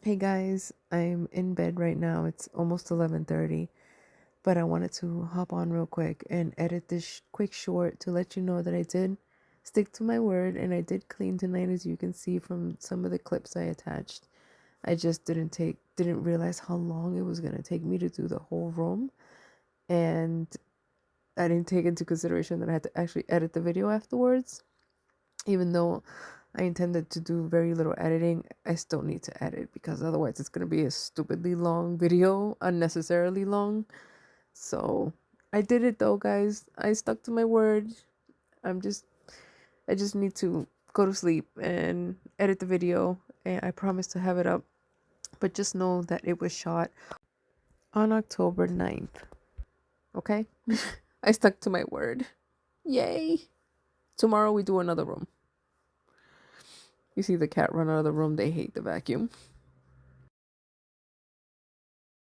Hey guys, I'm in bed right now. It's almost 11:30, but I wanted to hop on real quick and edit this quick short to let you know that I did stick to my word and I did clean tonight, as you can see from some of the clips I attached. I just didn't realize how long it was going to take me to do the whole room, and I didn't take into consideration that I had to actually edit the video afterwards. Even though I intended to do very little editing, I still need to edit because otherwise it's going to be a stupidly long video, unnecessarily long. So I did it though, guys. I stuck to my word. I'm just, I just need to go to sleep and edit the video, and I promise to have it up. But just know that it was shot on October 9th. Okay? I stuck to my word. Yay! Tomorrow we do another room. You see the cat run out of the room, they hate the vacuum.